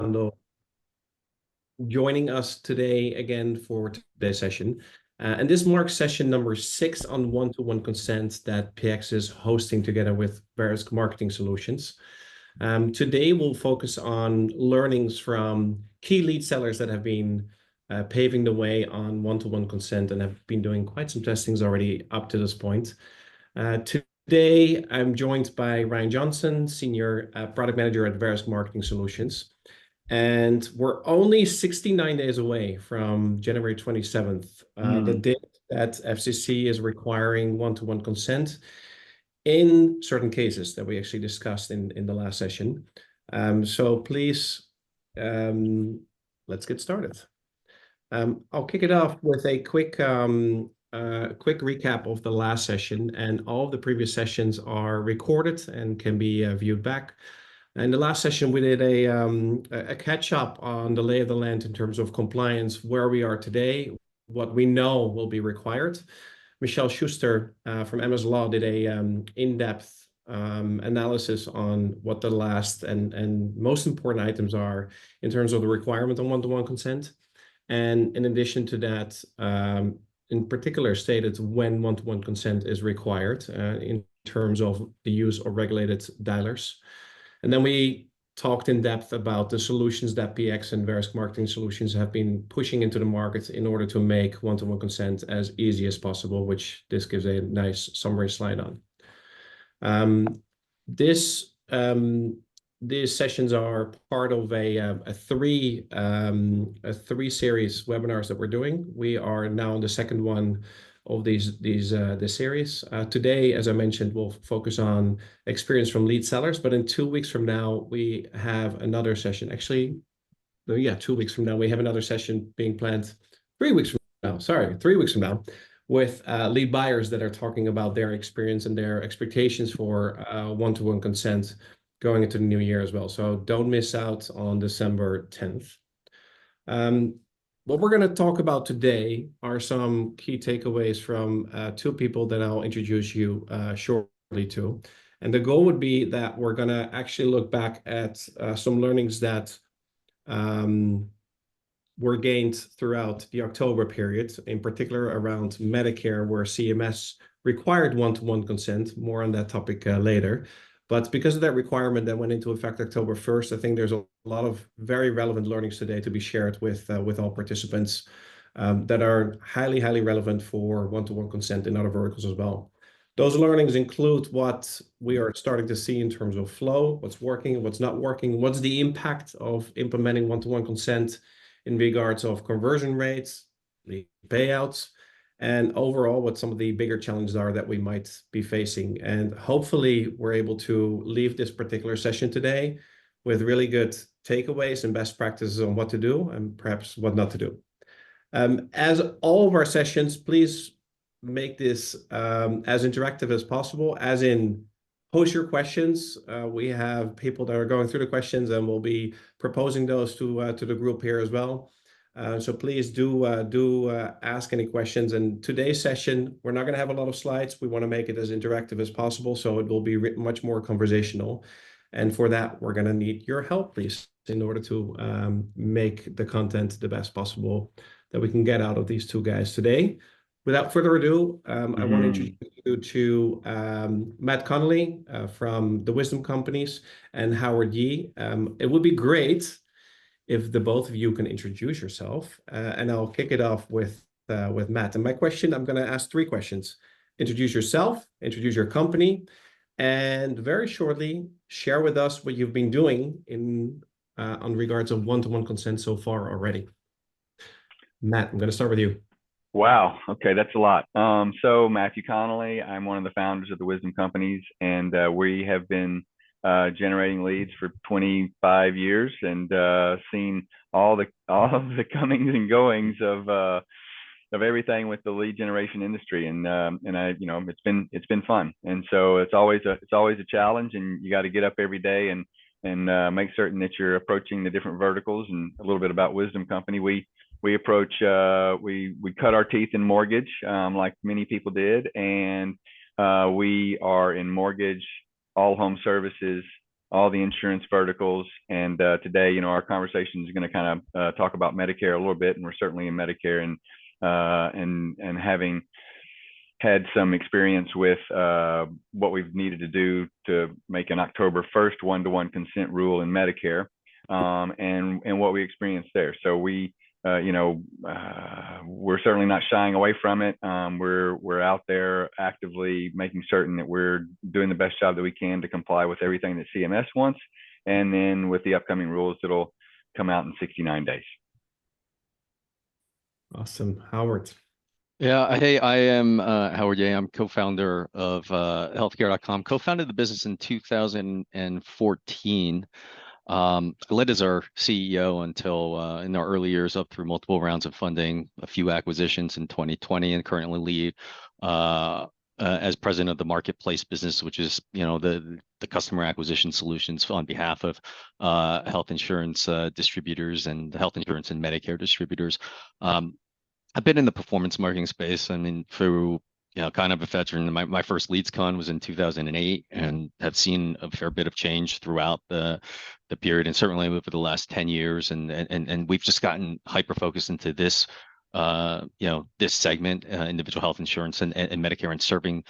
Fernando joining us today again for today's session. And this marks session number 6 on one-to-one consent that PX is hosting together with various marketing solutions. Today, we'll focus on learnings from key lead sellers that have been paving the way on one-to-one consent and have been doing quite some testings already up to this point. Today, I'm joined by Ryan Johnson, Senior Product Manager at Verisk Marketing Solutions. And we're only 69 days away from January 27th, the date that FCC is requiring one-to-one consent in certain cases that we actually discussed in the last session. So please, let's get started. I'll kick it off with a quick recap of the last session, and all of the previous sessions are recorded and can be viewed back. In the last session, we did a catch up on the lay of the land in terms of compliance, where we are today, what we know will be required. Michelle Schuster from MS Law did a in-depth analysis on what the last and most important items are in terms of the requirement on one-to-one consent. And in addition to that, in particular stated when one-to-one consent is required in terms of the use of regulated dialers. And then we talked in depth about the solutions that PX and Verisk Marketing Solutions have been pushing into the market in order to make one-to-one consent as easy as possible, which this gives a nice summary slide on. These sessions are part of a three series webinars that we're doing. We are now on the second one of this series. Today, as I mentioned, we'll focus on experience from lead sellers, but in 2 weeks from now, we have another session. Actually, yeah, 2 weeks from now, we have another session being planned 3 weeks from now. Sorry, 3 weeks from now, with lead buyers that are talking about their experience and their expectations for one-to-one consent going into the new year as well. So don't miss out on December 10th. What we're going to talk about today are some key takeaways from two people that I'll introduce you shortly to. And the goal would be that we're going to actually look back at some learnings that were gained throughout the October period, in particular around Medicare, where CMS required one-to-one consent. More on that topic later. But because of that requirement that went into effect October 1st, I think there's a lot of very relevant learnings today to be shared with all participants that are highly relevant for one-to-one consent in other verticals as well. Those learnings include what we are starting to see in terms of flow, what's working, what's not working, what's the impact of implementing one-to-one consent in regards of conversion rates, the payouts, and overall what some of the bigger challenges are that we might be facing. And hopefully we're able to leave this particular session today with really good takeaways and best practices on what to do and perhaps what not to do. As all of our sessions, please make this as interactive as possible, as in post your questions. We have people that are going through the questions and we'll be proposing those to the group here as well. So please do ask any questions. And today's session, we're not going to have a lot of slides. We want to make it as interactive as possible, so it will be much more conversational. And for that, we're going to need your help, please, in order to make the content the best possible that we can get out of these two guys today. Without further ado, I want to introduce you to Matt Connelly from the Wisdom Companies and Howard Yee. It would be great if the both of you can introduce yourself, and I'll kick it off with Matt. And my question, I'm going to ask 3 questions. Introduce yourself, introduce your company, and very shortly share with us what you've been doing in on regards of one-to-one consent so far already. Matt, I'm going to start with you. Wow. Okay, that's a lot. So Matthew Connelly, I'm one of the founders of the Wisdom Companies, and we have been generating leads for 25 years and seen all of the comings and goings of everything with the lead generation industry, and I, it's been fun, and so it's always a challenge, and you got to get up every day and make certain that you're approaching the different verticals. And a little bit about Wisdom Company, we approach we cut our teeth in mortgage, like many people did, and we are in mortgage, all home services, all the insurance verticals. And today, our conversation is going to kind of talk about Medicare a little bit, and we're certainly in Medicare, and having had some experience with what we've needed to do to make an October 1st one-to-one consent rule in Medicare, and what we experienced there. So we're certainly not shying away from it. We're out there actively making certain that we're doing the best job that we can to comply with everything that CMS wants, and then with the upcoming rules that'll come out in 69 days. Awesome. Howard. Yeah, hey, I am Howard Ye. I'm co-founder of healthcare.com. Co-founded the business in 2014. I led as our CEO until in our early years, up through multiple rounds of funding, a few acquisitions in 2020, and currently lead as president of the marketplace business, which is the customer acquisition solutions on behalf of health insurance distributors and health insurance and Medicare distributors. I've been in the performance marketing space. I mean, through kind of a veteran. My first LeadsCon was in 2008, and have seen a fair bit of change throughout the period, and certainly over the last 10 years. And we've just gotten hyper focused into this this segment, individual health insurance and Medicare, and serving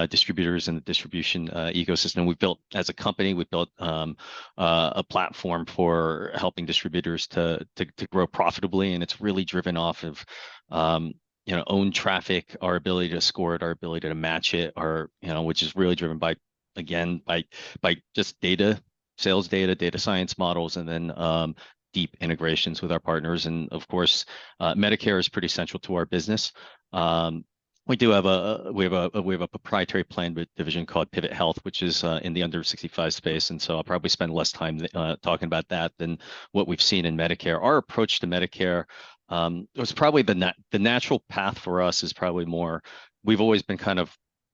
distributors in the distribution ecosystem. We've built, as a company, we've built a platform for helping distributors to grow profitably, and it's really driven off of own traffic, our ability to score it, our ability to match it, which is really driven by just data, sales data science models, and then deep integrations with our partners. And of course, Medicare is pretty central to our business. We do have a proprietary plan division called Pivot Health, which is in the under 65 space, and so I'll probably spend less time talking about that than what we've seen in Medicare. Our approach to Medicare was probably the natural path for us is probably more. We've always been kind of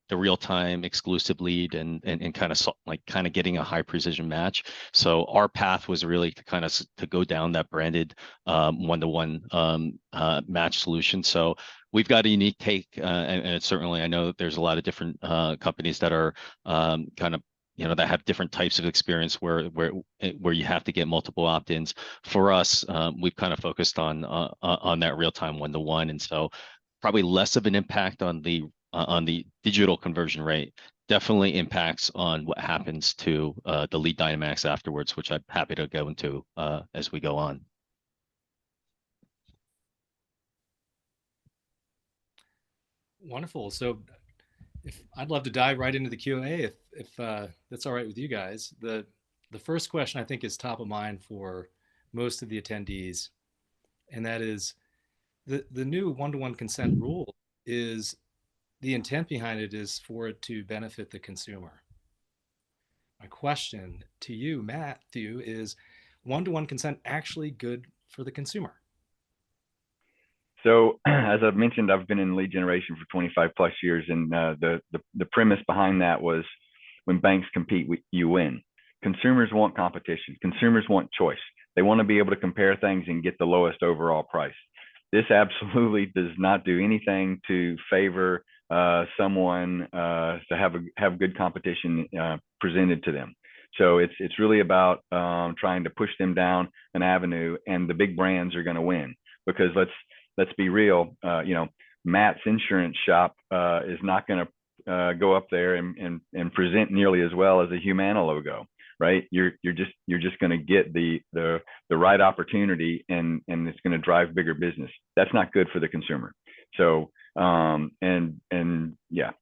the real-time exclusive lead and kind of getting a high precision match. So our path was really to go down that branded one-to-one match solution. So we've got a unique take, and it's certainly, I know that there's a lot of different companies that are that have different types of experience where you have to get multiple opt-ins. For us, we've kind of focused on that real-time one-to-one, and so probably less of an impact on the digital conversion rate. Definitely impacts on what happens to the lead dynamics afterwards, which I'm happy to go into as we go on. Wonderful. So I'd love to dive right into the Q&A if that's all right with you guys. The first question I think is top of mind for most of the attendees, and that is the new one-to-one consent rule. Is the intent behind it is for it to benefit the consumer. My question to you, Matthew, is one-to-one consent actually good for the consumer? So, as I've mentioned, I've been in lead generation for 25 plus years, and the premise behind that was, when banks compete, you win. Consumers want competition. Consumers want choice. They want to be able to compare things and get the lowest overall price. This absolutely does not do anything to favor someone to have good competition presented to them. So it's really about trying to push them down an avenue, and the big brands are going to win, because let's be real. Matt's insurance shop is not going to go up there and present nearly as well as a Humana logo, right? You're just going to get the right opportunity, and it's going to drive bigger business. That's not good for the consumer. So yeah,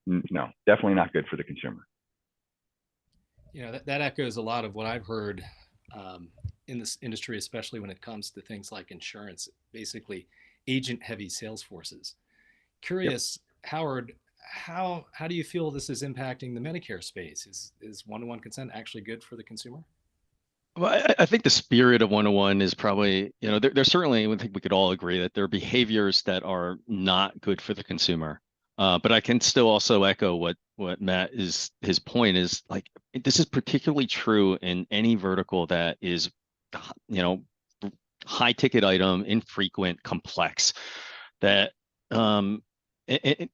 no, definitely not good for the consumer. That echoes a lot of what I've heard in this industry, especially when it comes to things like insurance, basically agent-heavy sales forces. Curious, yep. Howard, how do you feel this is impacting the Medicare space? Is one-to-one consent actually good for the consumer? Well, I think the spirit of one-to-one is probably, there's certainly, I think we could all agree that there are behaviors that are not good for the consumer. But I can still also echo what Matt his point is, like, this is particularly true in any vertical that is, high ticket item, infrequent, complex, that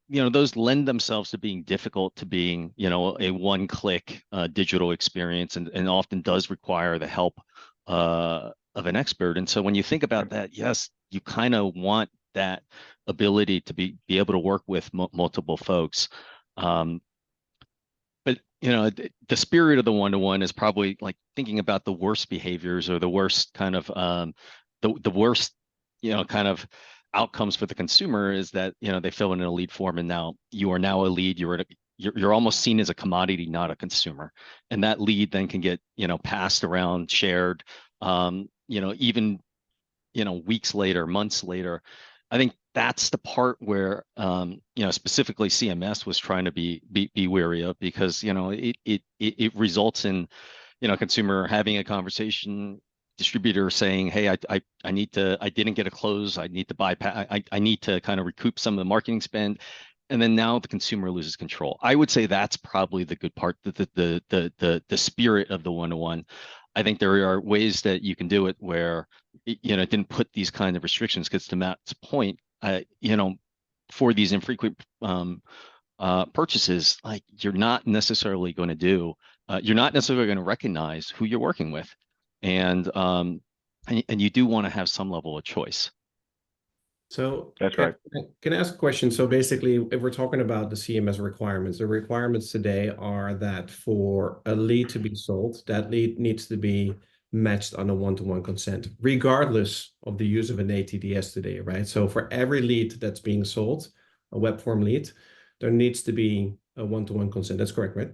those lend themselves to being difficult, to being, a one-click digital experience, and often does require the help of an expert. And so when you think about that, yes, you kind of want that ability to be able to work with multiple folks. But the spirit of the one-to-one is probably like thinking about the worst behaviors, or the worst kind of the worst kind of outcomes for the consumer, is that they fill in a lead form, and now you are now a lead. You're almost seen as a commodity, not a consumer, and that lead then can get passed around, shared, even weeks later, months later. I think that's the part where specifically CMS was trying to be wary of, because it results in consumer having a conversation, distributor saying, hey, I didn't get a close, I need to bypass, I need to kind of recoup some of the marketing spend, and then now the consumer loses control. I would say that's probably the good part, the spirit of the one-to-one. I think there are ways that you can do it where it didn't put these kind of restrictions, because to Matt's point, for these infrequent purchases, like you're not necessarily going to recognize who you're working with, and you do want to have some level of choice. So that's right. Can I ask a question? So basically, if we're talking about the CMS requirements, the requirements today are that for a lead to be sold, that lead needs to be matched on a one-to-one consent, regardless of the use of an ATDS today, right? So for every lead that's being sold, a web form lead, there needs to be a one-to-one consent. That's correct, right?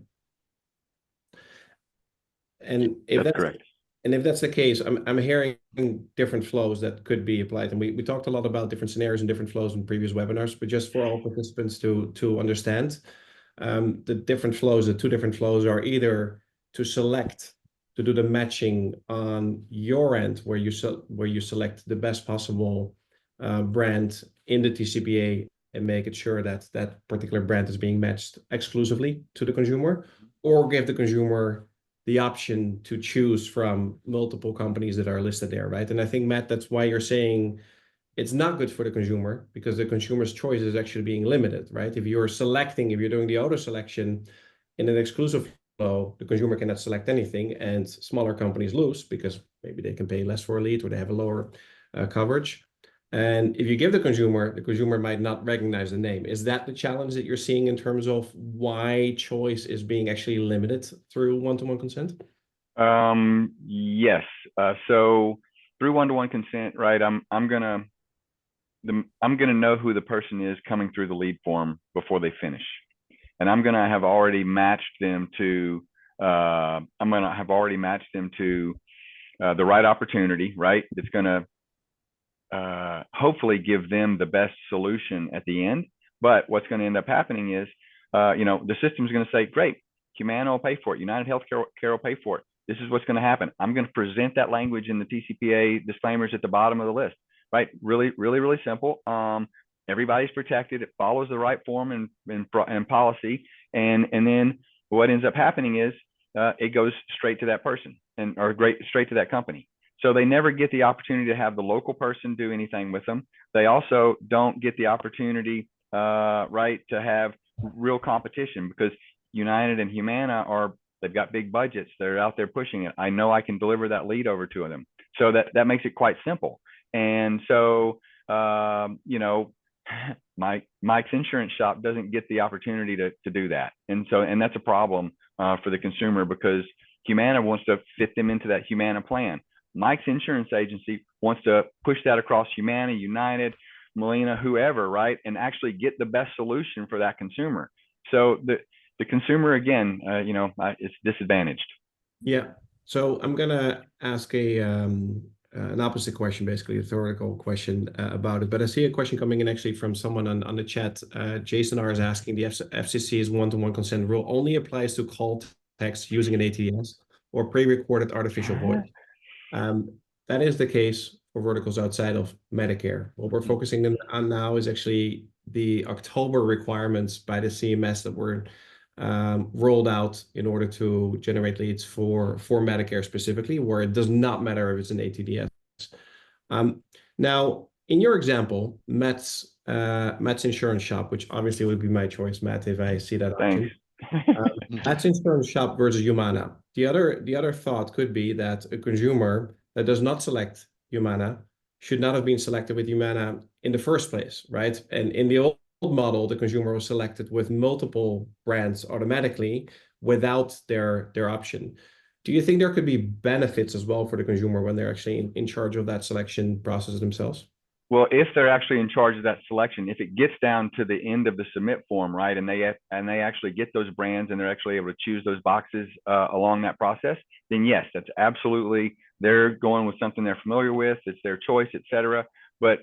And if that's correct. And if that's the case, I'm hearing different flows that could be applied. And we talked a lot about different scenarios and different flows in previous webinars, but just for all participants to understand, the different flows, the two different flows are either to do the matching on your end, where you select the best possible brand in the TCPA and make it sure that that particular brand is being matched exclusively to the consumer, or give the consumer the option to choose from multiple companies that are listed there, right? And I think, Matt, that's why you're saying it's not good for the consumer, because the consumer's choice is actually being limited, right? If you're doing the auto selection in an exclusive flow, the consumer cannot select anything, and smaller companies lose because maybe they can pay less for a lead, or they have a lower coverage. And if you give the consumer might not recognize the name. Is that the challenge that you're seeing in terms of why choice is being actually limited through one-to-one consent? Yes. So through one-to-one consent, right? I'm gonna know who the person is coming through the lead form before they finish, and I'm gonna have already matched them to the right opportunity, right? It's gonna hopefully give them the best solution at the end. But what's going to end up happening is, the system is going to say, great, Humana will pay for it, United Healthcare will pay for it. This is what's going to happen. I'm going to present that language in the TCPA disclaimers at the bottom of the list, right? Really, really, really simple. Everybody's protected. It follows the right form and policy. And then what ends up happening is it goes straight to that person straight to that company. So they never get the opportunity to have the local person do anything with them. They also don't get the opportunity, right, to have real competition, because United and Humana they've got big budgets. They're out there pushing it. I know I can deliver that lead over to them. So that makes it quite simple. And so, Mike's insurance shop doesn't get the opportunity to do that. And that's a problem for the consumer, because Humana wants to fit them into that Humana plan. Mike's insurance agency wants to push that across Humana, United, Molina, whoever, right? And actually get the best solution for that consumer. So the consumer, again, it's disadvantaged. Yeah. So I'm going to ask an opposite question, basically a theoretical question about it. But I see a question coming in actually from someone on the chat. Jason R is asking, the FCC's one-to-one consent rule only applies to call text using an ATS or pre-recorded artificial voice. That is the case for verticals outside of Medicare. What we're focusing on now is actually the October requirements by the CMS that were rolled out in order to generate leads for Medicare specifically, where it does not matter if it's an ATDS. Now, in your example, Matt's insurance shop, which obviously would be my choice, Matt, if I see that Thanks. option. Matt's insurance shop versus Humana. The other thought could be that a consumer that does not select Humana should not have been selected with Humana in the first place, right? And in the old model, the consumer was selected with multiple brands automatically without their option. Do you think there could be benefits as well for the consumer when they're actually in charge of that selection process themselves? Well, if they're actually in charge of that selection, if it gets down to the end of the submit form, right, and they actually get those brands and they're actually able to choose those boxes along that process, then yes, that's absolutely, they're going with something they're familiar with, it's their choice, etc. But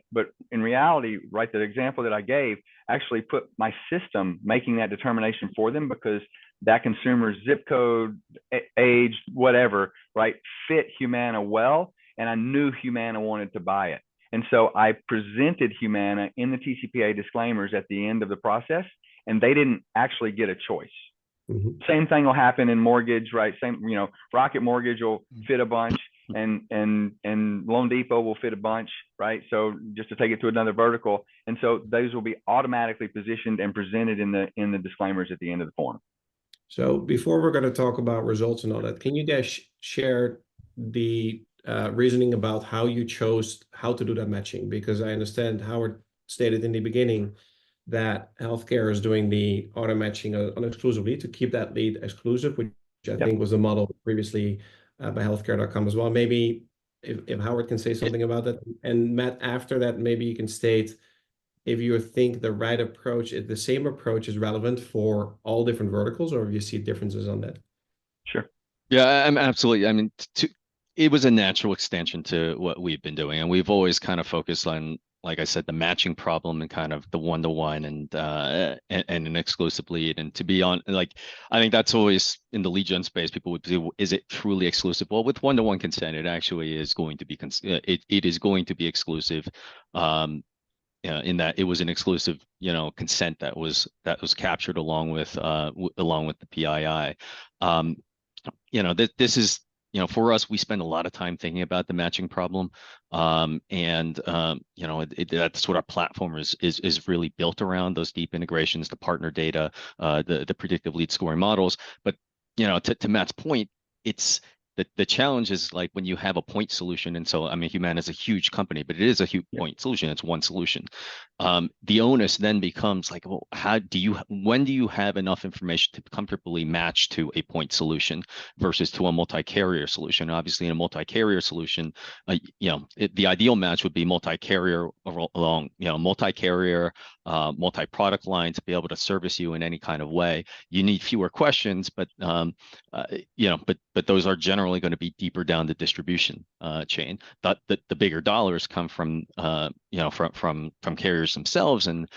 in reality, right, the example that I gave actually put my system making that determination for them, because that consumer's zip code, age, whatever, right, fit Humana well, and I knew Humana wanted to buy it. And so I presented Humana in the TCPA disclaimers at the end of the process, and they didn't actually get a choice. Mm-hmm. Same thing will happen in mortgage, right? Same, you know, Rocket Mortgage will fit a bunch, and Loan Depot will fit a bunch, right? So just to take it to another vertical, and so those will be automatically positioned and presented in the disclaimers at the end of the form. So before we're going to talk about results and all that, can you guys share the reasoning about how you chose how to do that matching? Because I understand Howard stated in the beginning that healthcare is doing the auto matching exclusively to keep that lead exclusive, which I think was the model previously by healthcare.com as well. Maybe if Howard can say something about that. And Matt, after that, maybe you can state if you think the right approach, the same approach is relevant for all different verticals, or if you see differences on that. Sure. Yeah, I'm absolutely. I mean, it was a natural extension to what we've been doing, and we've always kind of focused on, like I said, the matching problem and kind of the one-to-one and an exclusive lead. And to be on, like, I think that's always in the lead gen space, people would say, is it truly exclusive? Well, with one-to-one consent, it actually is going to be it is going to be exclusive. In that it was an exclusive, consent that was captured along with the PII. This is, for us, we spend a lot of time thinking about the matching problem, that's what our platform is really built around, those deep integrations, the partner data, the predictive lead scoring models. But to Matt's point, it's the challenge is like when you have a point solution, and so I mean, Humana is a huge company, but it is a huge point solution. It's one solution. The onus then becomes like, well, when do you have enough information to comfortably match to a point solution versus to a multi-carrier solution? Obviously, in a multi-carrier solution, the ideal match would be multi-carrier along, multi-carrier, multi-product line to be able to service you in any kind of way. You need fewer questions, but those are generally going to be deeper down the distribution chain. But the bigger dollars come from from carriers themselves, and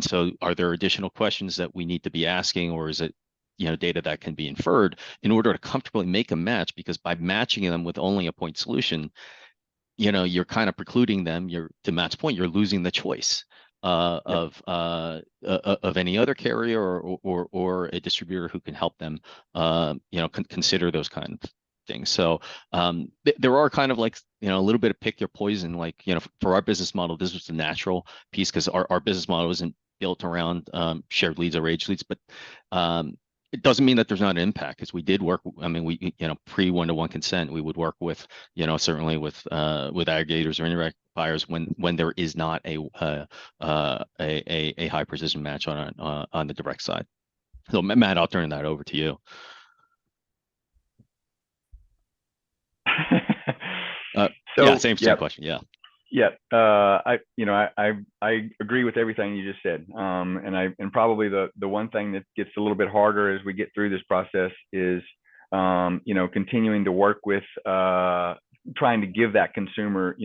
so are there additional questions that we need to be asking, or is it data that can be inferred in order to comfortably make a match? Because by matching them with only a point solution, you're kind of precluding them. To Matt's point, you're losing the choice of any other carrier or a distributor who can help them consider those kind of things. So there are kind of like a little bit of pick your poison. Like for our business model, this was the natural piece, because our business model isn't built around shared leads or age leads, but it doesn't mean that there's not an impact, because we did work. I mean, we pre one-to-one consent, we would work with certainly with aggregators or indirect buyers when there is not a high precision match on the direct side. So Matt, I'll turn that over to you. Same question. I agree with everything you just said. And probably the one thing that gets a little bit harder as we get through this process is continuing to work with trying to give that consumer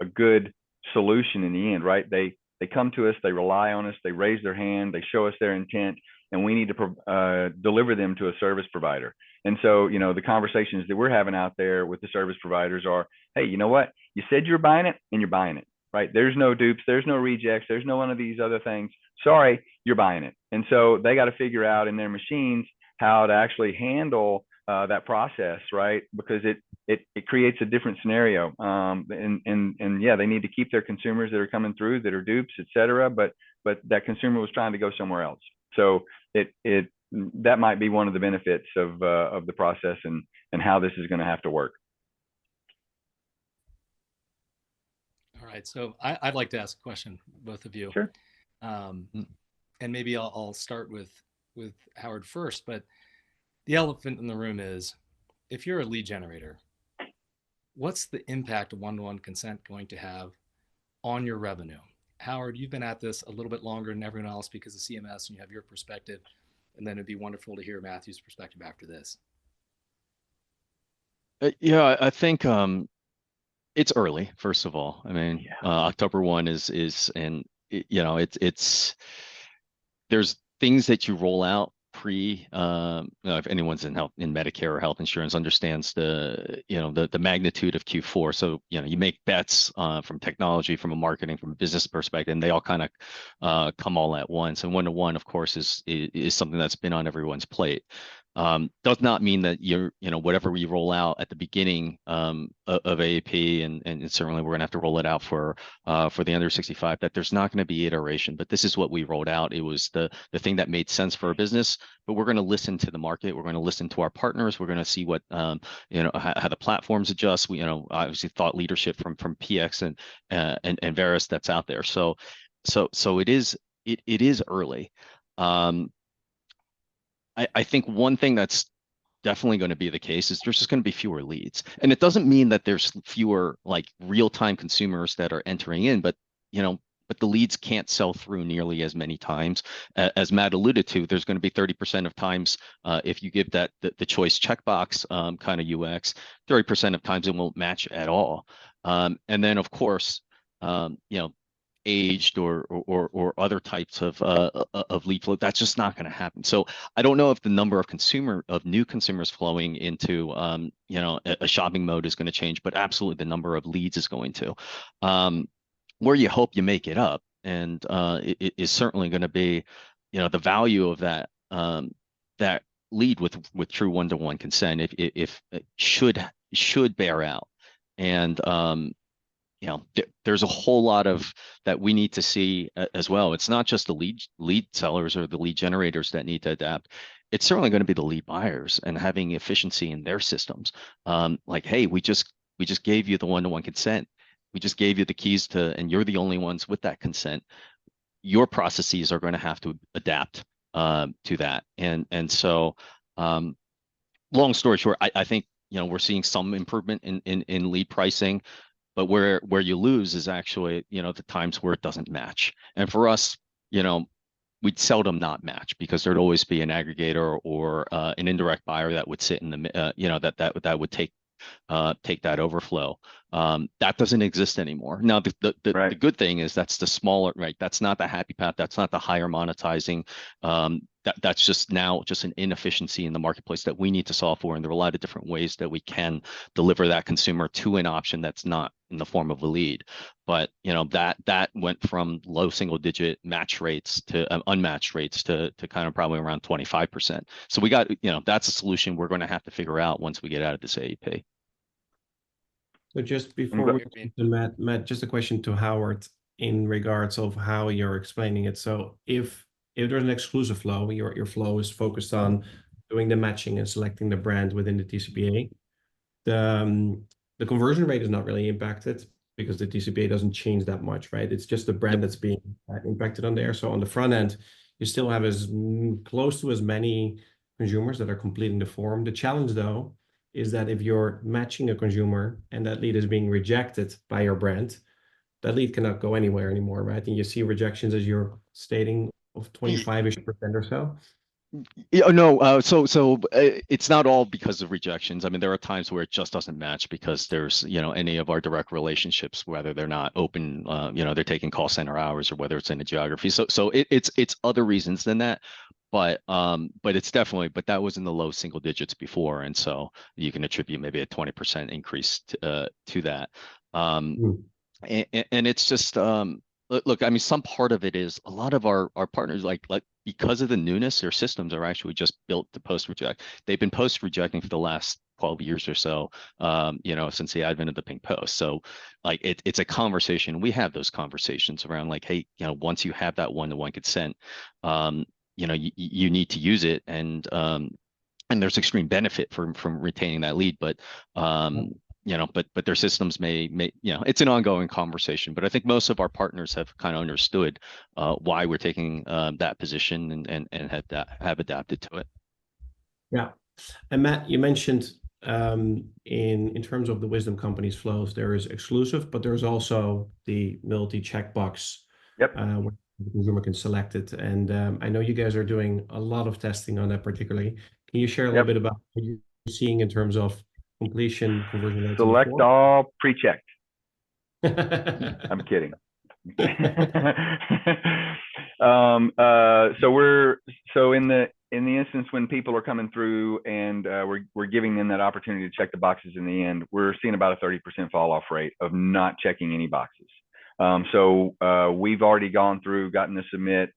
a good solution in the end, right? They come to us, they rely on us, they raise their hand, they show us their intent, and we need to deliver them to a service provider. And so, the conversations that we're having out there with the service providers are, hey, you know what? You said you're buying it, and you're buying it, right? There's no dupes, there's no rejects, there's no one of these other things. Sorry, you're buying it. And so they got to figure out in their machines how to actually handle that process, right? Because it creates a different scenario. And yeah, they need to keep their consumers that are coming through that are dupes, et cetera. But that consumer was trying to go somewhere else. So that might be one of the benefits of the process and how this is going to have to work. All right, so I'd like to ask a question, both of you. Sure. And maybe I'll start with Howard first. But the elephant in the room is, if you're a lead generator, what's the impact of one-to-one consent going to have on your revenue? Howard, you've been at this a little bit longer than everyone else because of CMS, and you have your perspective. And then it'd be wonderful to hear Matthew's perspective after this. Yeah, I think it's early, first of all. I mean, October 1 is and it's there's things that you roll out if anyone's in Medicare or health insurance understands the magnitude of Q4. So you make bets from technology, from a marketing, from a business perspective, and they all kind of come all at once. And 1-to-1, of course, is something that's been on everyone's plate. Does not mean that whatever we roll out at the beginning of AAP, and certainly we're gonna have to roll it out for the under 65, that there's not going to be iteration. But this is what we rolled out. It was the thing that made sense for our business. But we're going to listen to the market. We're going to listen to our partners. We're going to see what how the platforms adjust. We obviously thought leadership from PX and Verus that's out there. So it is early. I think one thing that's definitely going to be the case is there's just going to be fewer leads. And it doesn't mean that there's fewer like real-time consumers that are entering in, but the leads can't sell through nearly as many times. As Matt alluded to, there's going to be 30% of times if you give that the choice checkbox kind of UX, 30% of times it won't match at all. And then of course, aged or other types of lead flow, that's just not going to happen. So I don't know if the number of new consumers flowing into a shopping mode is going to change, but absolutely the number of leads is going to. Where you hope you make it up, and it is certainly going to be the value of that that lead with true one-to-one consent if it should bear out. And there's a whole lot of that we need to see as well. It's not just the lead sellers or the lead generators that need to adapt. It's certainly going to be the lead buyers and having efficiency in their systems. Like, hey, we just gave you the one-to-one consent. We just gave you the keys and you're the only ones with that consent. Your processes are going to have to adapt to that. And so, long story short, I think we're seeing some improvement in lead pricing. But where you lose is actually, the times where it doesn't match. And for us, we'd seldom not match because there'd always be an aggregator or an indirect buyer that would sit in the, that would take that overflow. That doesn't exist anymore. Now, the good thing is that's the smaller, right? That's not the happy path. That's not the higher monetizing. That's just now just an inefficiency in the marketplace that we need to solve for. And there are a lot of different ways that we can deliver that consumer to an option that's not in the form of a lead. But that went from low single digit match rates to unmatched rates to kind of probably around 25%. So we got, that's a solution we're going to have to figure out once we get out of this AEP. So just before we get to Matt, just a question to Howard in regards of how you're explaining it. So if there's an exclusive flow, your flow is focused on doing the matching and selecting the brand within the TCPA, the conversion rate is not really impacted because the TCPA doesn't change that much, right? It's just the brand that's being impacted on there. So on the front end, you still have as close to as many consumers that are completing the form. The challenge, though, is that if you're matching a consumer and that lead is being rejected by your brand, that lead cannot go anywhere anymore, right? And you see rejections, as you're stating, of 25-ish% or so. Yeah, no. So it's not all because of rejections. I mean, there are times where it just doesn't match because there's any of our direct relationships, whether they're not open, they're taking call center hours, or whether it's in a geography. So it's other reasons than that. But it's definitely, but that was in the low single digits before, and so you can attribute maybe a 20% increase to that. And it's just look, I mean, some part of it is a lot of our partners, like because of the newness, their systems are actually just built to post reject. They've been post rejecting for the last 12 years or so, since the advent of the pink post. So like it's a conversation. We have those conversations around like, hey, once you have that one-to-one consent, you need to use it. And there's extreme benefit from retaining that lead, but but their systems may it's an ongoing conversation. But I think most of our partners have kind of understood why we're taking that position and have adapted to it. Yeah, and Matt, you mentioned in terms of the Wisdom Company's flows, there is exclusive, but there's also the multi checkbox. Yep. Where the consumer can select it, and I know you guys are doing a lot of testing on that particularly. Can you share a little bit about what you're seeing in terms of completion, conversion rates? Select all pre-checked. I'm kidding. So in the instance when people are coming through and we're giving them that opportunity to check the boxes in the end, we're seeing about a 30% fall off rate of not checking any boxes. So we've already gone through, gotten to submit,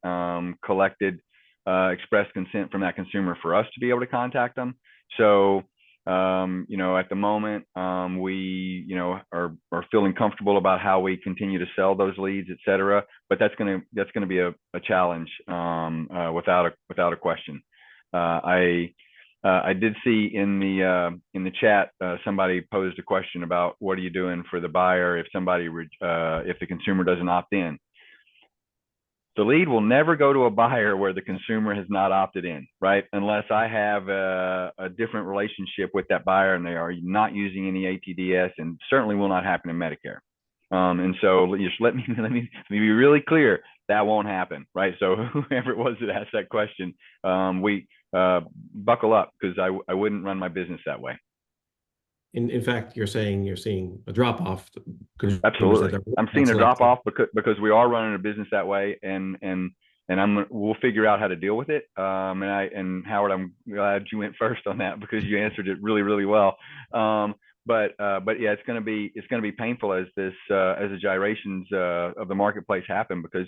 collected express consent from that consumer for us to be able to contact them. So at the moment, we are feeling comfortable about how we continue to sell those leads, et cetera. But that's gonna be a challenge without a question. I did see in the chat somebody posed a question about what are you doing for the buyer if if the consumer doesn't opt in. The lead will never go to a buyer where the consumer has not opted in, right? Unless I have a different relationship with that buyer and they are not using any ATDS, and certainly will not happen in Medicare. And so just let me be really clear, that won't happen, right? So whoever it was that asked that question, we buckle up, because I wouldn't run my business that way. In fact, you're saying you're seeing a drop off. Absolutely, I'm seeing a drop off because we are running a business that way, and we'll figure out how to deal with it. And Howard, I'm glad you went first on that because you answered it really, really well. But yeah, it's going to be painful as the gyrations of the marketplace happen, because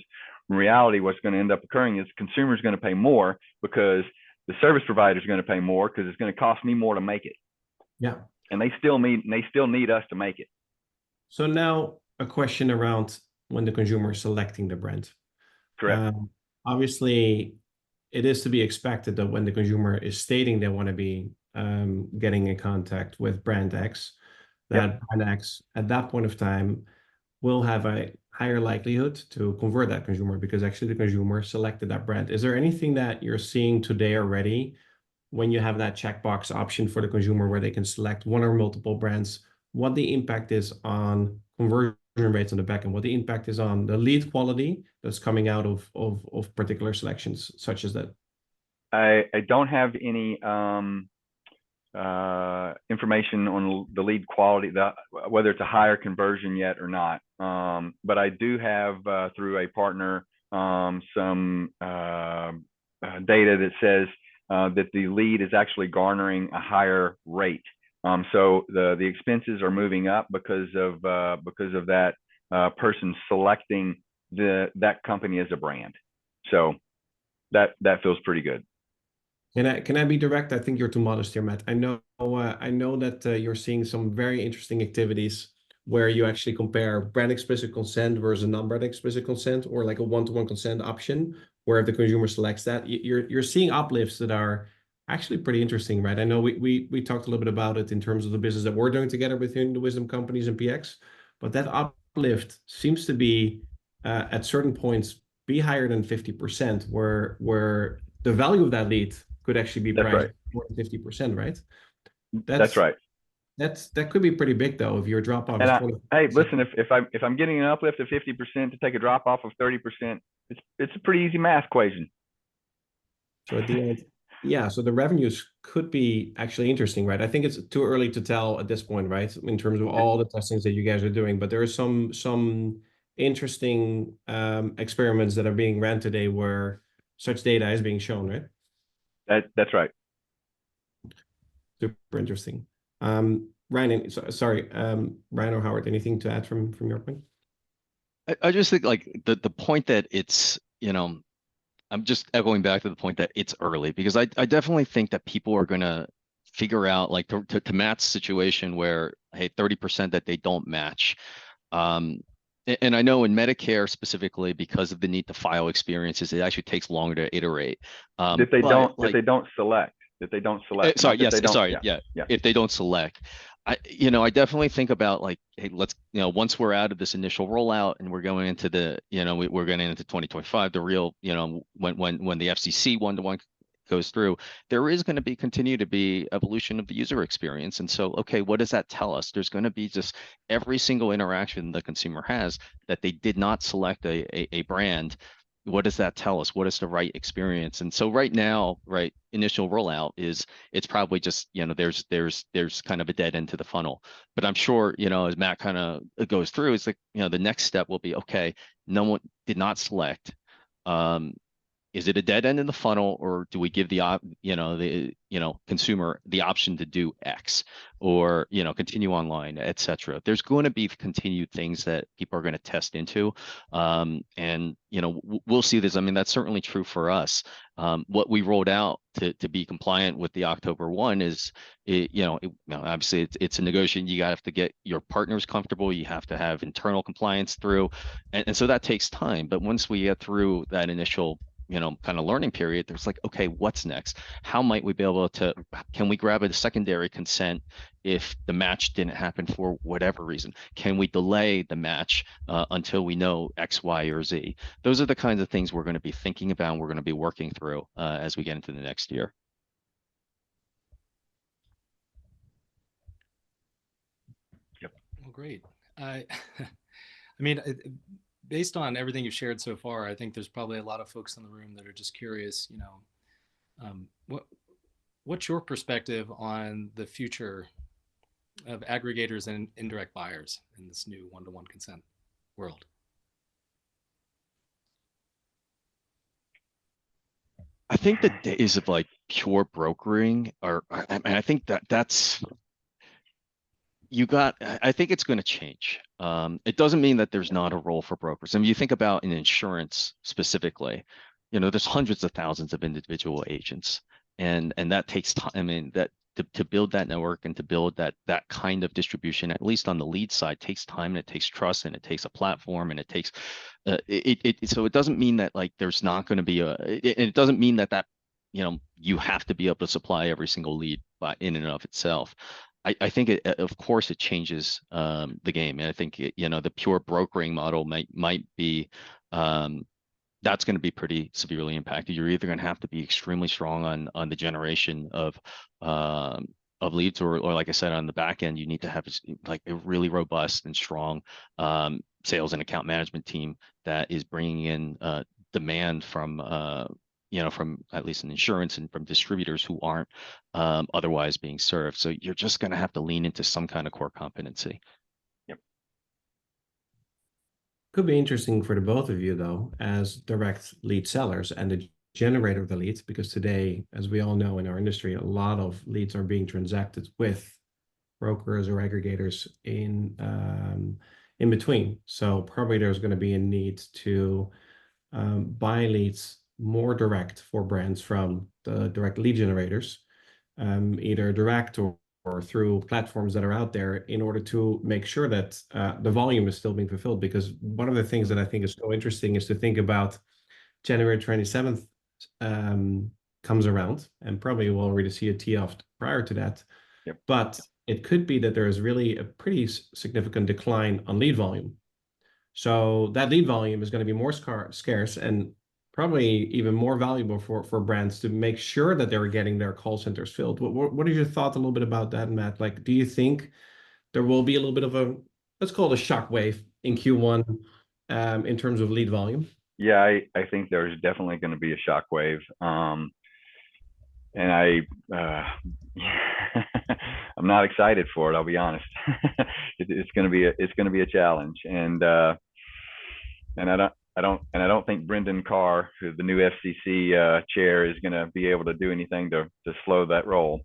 in reality, what's going to end up occurring is the consumer is going to pay more because the service provider is going to pay more because it's going to cost me more to make it. Yeah. And they still need us to make it. So now a question around when the consumer is selecting the brand. Correct. Obviously, it is to be expected that when the consumer is stating they want to be getting in contact with brand X, that brand X at that point of time will have a higher likelihood to convert that consumer because actually the consumer selected that brand. Is there anything that you're seeing today already when you have that checkbox option for the consumer where they can select one or multiple brands, what the impact is on conversion rates on the back end, what the impact is on the lead quality that's coming out of particular selections such as that? I don't have any information on the lead quality, whether it's a higher conversion yet or not. But I do have through a partner some data that says that the lead is actually garnering a higher rate. So the expenses are moving up because of that person selecting that company as a brand. So that feels pretty good. Can I be direct? I think you're too modest here, Matt. I know that you're seeing some very interesting activities where you actually compare brand explicit consent versus non-brand explicit consent, or like a one-to-one consent option, where if the consumer selects that, you're seeing uplifts that are actually pretty interesting, right? I know we talked a little bit about it in terms of the business that we're doing together within the Wisdom Companies and PX, but that uplift seems to be at certain points be higher than 50%, where the value of that lead could actually be priced more than 50%, right? That's right. That could be pretty big though if your drop off is 20%. Hey, listen, if I'm getting an uplift of 50% to take a drop off of 30%, it's a pretty easy math equation. So at the end, yeah, so the revenues could be actually interesting, right? I think it's too early to tell at this point, right? In terms of all the testings that you guys are doing, but there are some interesting experiments that are being ran today where such data is being shown, right? That's right. Super interesting. Ryan, sorry, Ryan or Howard, anything to add from your point? I just think like the point that it's, I'm just echoing back to the point that it's early, because I definitely think that people are going to figure out, like, to Matt's situation where, hey, 30% that they don't match. And I know in Medicare specifically, because of the need to file experiences, it actually takes longer to iterate. If they But don't, like, if they don't select, sorry, not that yes, they don't, sorry, yeah, yeah. yeah. If they don't select, I definitely think about, like, hey, let's, once we're out of this initial rollout and we're going into the, we're getting into 2025, the real, when the FCC one-to-one goes through, there is going to continue to be evolution of the user experience. And so, okay, what does that tell us? There's going to be just every single interaction the consumer has that they did not select a brand. What does that tell us? What is the right experience? And so right now, right, initial rollout is, it's probably just, there's kind of a dead end to the funnel. But I'm sure, as Matt kind of goes through, it's like, the next step will be, okay, no one did not select. Is it a dead end in the funnel, or do we give the consumer the option to do X, or continue online, etc.? There's going to be continued things that people are going to test into, and we'll see this. I mean, that's certainly true for us. What we rolled out to be compliant with the October 1 is, obviously it's a negotiation. You have to get your partners comfortable. You have to have internal compliance through, and so that takes time. But once we get through that initial kind of learning period, there's like, okay, what's next? How might we be able to, can we grab a secondary consent if the match didn't happen for whatever reason? Can we delay the match until we know X, Y, or Z? Those are the kinds of things we're going to be thinking about and we're going to be working through as we get into the next year. Yep. Well, great. I mean, based on everything you've shared so far, I think there's probably a lot of folks in the room that are just curious, what's your perspective on the future of aggregators and indirect buyers in this new one-to-one consent world? I think the days of like pure brokering are, I think that's, I think it's going to change. It doesn't mean that there's not a role for brokers. I mean, you think about in insurance specifically, there's hundreds of thousands of individual agents, and that takes time. I mean, that to build that network and to build that kind of distribution, at least on the lead side, takes time, and it takes trust, and it takes a platform, and it takes so it doesn't mean that like there's not going to be it doesn't mean that you have to be able to supply every single lead in and of itself. I think of course it changes the game, and I think the pure brokering model might be that's going to be pretty severely impacted. You're either going to have to be extremely strong on the generation of leads, or like I said, on the back end, you need to have like a really robust and strong sales and account management team that is bringing in demand from from at least in insurance and from distributors who aren't otherwise being served. So you're just going to have to lean into some kind of core competency. Yep. Could be interesting for the both of you, though, as direct lead sellers and the generator of the leads, because today, as we all know in our industry, a lot of leads are being transacted with brokers or aggregators in between. So probably there's going to be a need to buy leads more direct for brands from the direct lead generators, either direct or through platforms that are out there, in order to make sure that the volume is still being fulfilled. Because one of the things that I think is so interesting is to think about January 27th comes around, and probably we'll already see a tee-off prior to that. Yep. But it could be that there is really a pretty significant decline on lead volume. So that lead volume is going to be more scarce and probably even more valuable for brands to make sure that they're getting their call centers filled. What is your thought a little bit about that, Matt? Like, do you think there will be a little bit of a, let's call it a shock wave in Q1 in terms of lead volume? Yeah, I think there's definitely going to be a shock wave. And I'm not excited for it. I'll be honest. It's going to be a challenge, and I don't think Brendan Carr, who's the new FCC chair, is going to be able to do anything to slow that roll.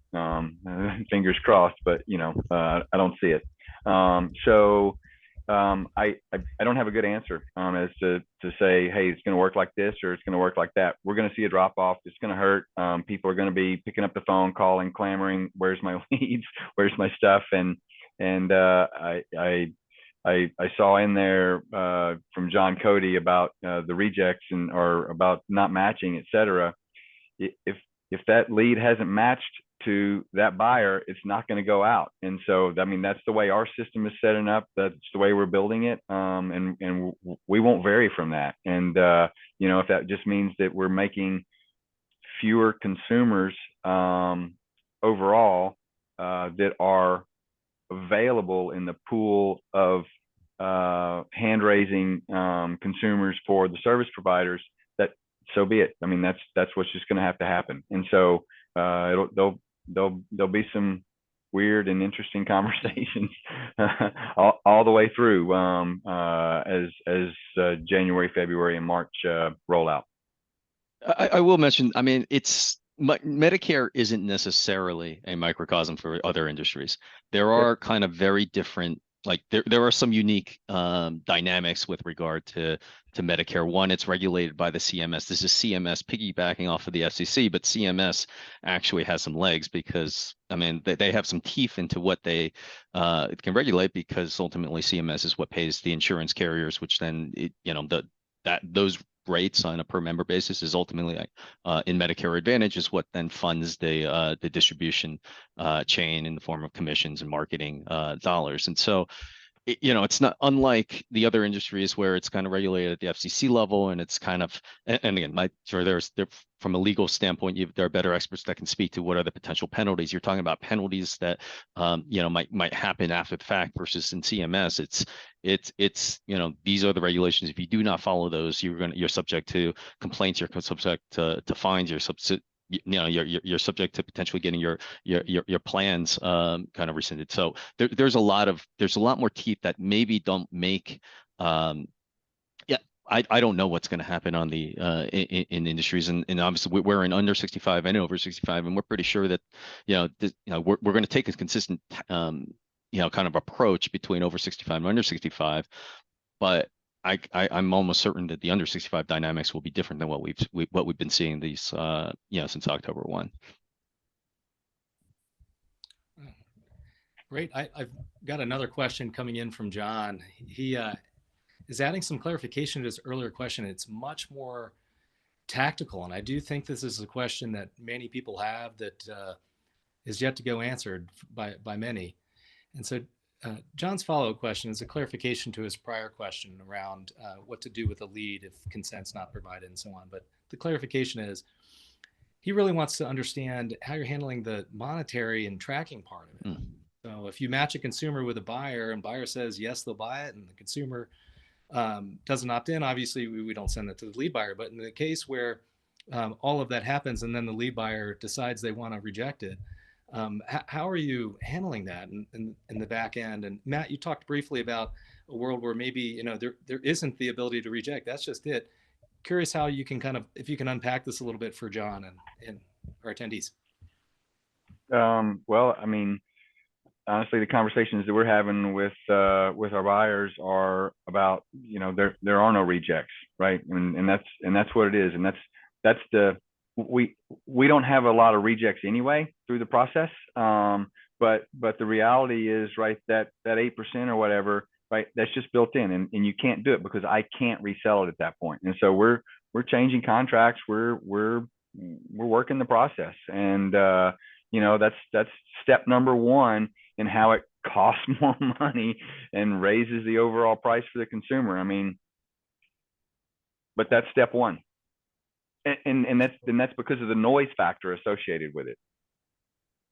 Fingers crossed, but I don't see it. So I don't have a good answer as to say, hey, it's going to work like this or it's going to work like that. We're going to see a drop off. It's going to hurt. People are going to be picking up the phone, calling, clamoring, "Where's my leads? Where's my stuff?" And I saw in there from John Cody about the rejects or about not matching, et cetera. If that lead hasn't matched to that buyer, it's not going to go out. And so, I mean, that's the way our system is setting up. That's the way we're building it. And we won't vary from that. And, if that just means that we're making fewer consumers overall that are available in the pool of hand-raising consumers for the service providers, that so be it. I mean, that's what's just going to have to happen. And so there'll be some weird and interesting conversations all the way through as January, February, and March roll out. I will mention, I mean, Medicare isn't necessarily a microcosm for other industries. There are kind of very different, like there are some unique dynamics with regard to Medicare. One, it's regulated by the CMS. This is CMS piggybacking off of the FCC, but CMS actually has some legs because, I mean, they have some teeth into what they can regulate, because ultimately CMS is what pays the insurance carriers, which then those rates on a per member basis is ultimately in Medicare Advantage is what then funds the distribution chain in the form of commissions and marketing dollars. And so, it's not unlike the other industries where it's kind of regulated at the FCC level, and it's kind of, and again, from a legal standpoint, there are better experts that can speak to what are the potential penalties. You're talking about penalties that might happen after the fact, versus in CMS, it's these are the regulations. If you do not follow those, you're subject to complaints, you're subject to fines, you're subject to potentially getting your plans kind of rescinded. So there's a lot more teeth that maybe don't make I don't know what's going to happen on the in industries, and obviously we're in under 65 and over 65, and we're pretty sure that we're going to take a consistent kind of approach between over 65 and under 65, but I'm almost certain that the under 65 dynamics will be different than what we've been seeing these since October 1. Great. I've got another question coming in from John. He is adding some clarification to his earlier question. It's much more tactical, and I do think this is a question that many people have that is yet to go answered by many. And so John's follow-up question is a clarification to his prior question around what to do with a lead if consent's not provided and so on. But the clarification is he really wants to understand how you're handling the monetary and tracking part of it. So if you match a consumer with a buyer and buyer says, yes, they'll buy it, and the consumer doesn't opt in, obviously we don't send that to the lead buyer. But in the case where all of that happens and then the lead buyer decides they want to reject it, how are you handling that in the back end? And Matt, you talked briefly about a world where maybe there isn't the ability to reject. That's just it. Curious how you can if you can unpack this a little bit for John and our attendees. Well, I mean, honestly, the conversations that we're having with our buyers are about there are no rejects, right? And that's what it is, and that's the we don't have a lot of rejects anyway through the process, but the reality is, right, that 8% or whatever, right, that's just built in, and you can't do it because I can't resell it at that point. And so we're changing contracts, we're working the process, and that's step number one in how it costs more money and raises the overall price for the consumer. I mean, but that's step one. And that's because of the noise factor associated with it.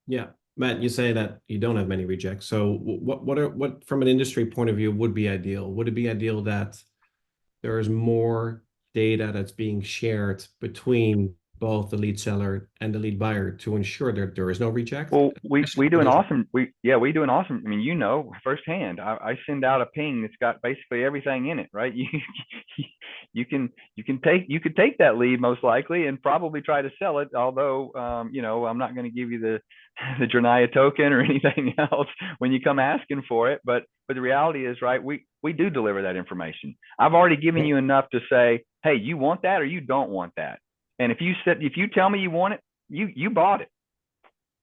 Yeah, Matt, you say that you don't have many rejects. So what from an industry point of view would be ideal? Would it be ideal that there is more data that's being shared between both the lead seller and the lead buyer to ensure that there is no reject. Well, we Especially do for an those- awesome we do an awesome. I mean, you know, firsthand. I send out a ping that's got basically everything in it, right? You could take that lead most likely and probably try to sell it. Although, you know, I'm not going to give you the Janaya token or anything else when you come asking for it. But the reality is, right? We do deliver that information. I've already given you enough to say, hey, you want that or you don't want that. And if you tell me you want it, you bought it.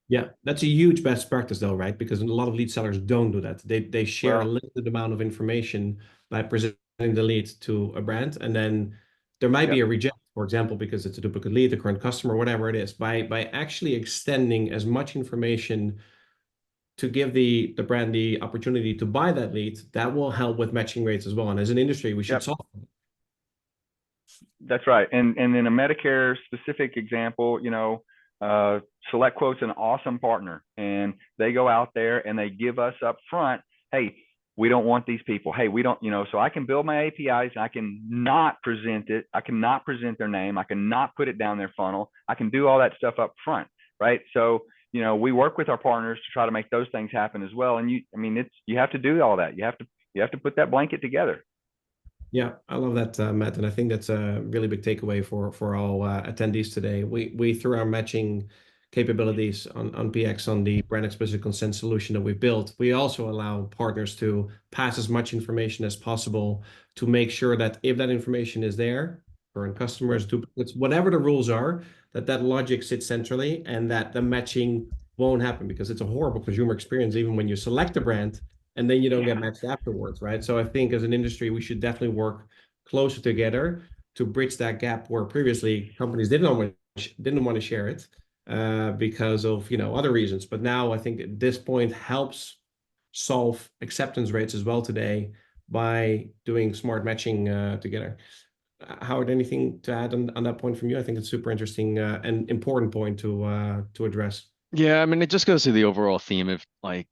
Yeah, that's a huge best practice though, right? Because a lot of lead sellers don't do that. They share a Well, limited amount of information by presenting the lead to a brand, and then there might be yep. a reject, for example, because it's a duplicate lead, a current customer, whatever it is. By actually extending as much information to give the brand the opportunity to buy that lead, that will help with matching rates as well. And as an industry, we should Yep. solve it. That's right. And in a Medicare specific example, you know, SelectQuote's an awesome partner, and they go out there and they give us up front, hey, we don't want these people. Hey, we don't, you know, so I can build my APIs and I can not present it. I cannot present their name. I cannot put it down their funnel. I can do all that stuff up front, right? So, you know, we work with our partners to try to make those things happen as well. And you have to do all that. You have to put that blanket together. Yeah, I love that, Matt, and I think that's a really big takeaway for all attendees today. We through our matching capabilities on PX, on the brand explicit consent solution that we've built, we also allow partners to pass as much information as possible to make sure that if that information is there, current customers, duplicates, whatever the rules are, that logic sits centrally and that the matching won't happen, because it's a horrible consumer experience even when you select a brand and then you don't get matched afterwards, right? So I think as an industry, we should definitely work closer together to bridge that gap where previously companies didn't want to share it because of, you know, other reasons. But now I think at this point helps solve acceptance rates as well today by doing smart matching together. Howard, anything to add on that point from you? I think it's super interesting and important point to address. Yeah, I mean, it just goes to the overall theme of like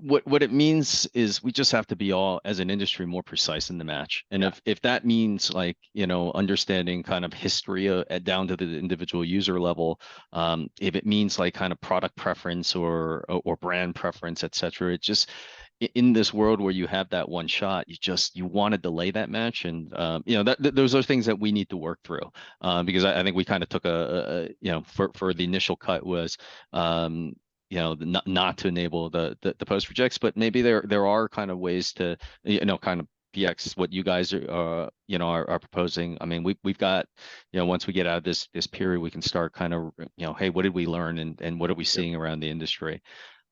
what it means is we just have to be all as an industry more precise in the match. And if that means like, you know, understanding kind of history down to the individual user level, if it means like kind of product preference or brand preference, et cetera, it just in this world where you have that one shot, you want to delay that match, and you know those are things that we need to work through because I think we kind of took you know for the initial cut was you know not to enable the post rejects, but maybe there are kind of ways to you know kind of PX what you guys are you know are proposing. I mean we've got you know once we get out of this period we can start kind of you know hey what did we learn and what are we seeing around the industry.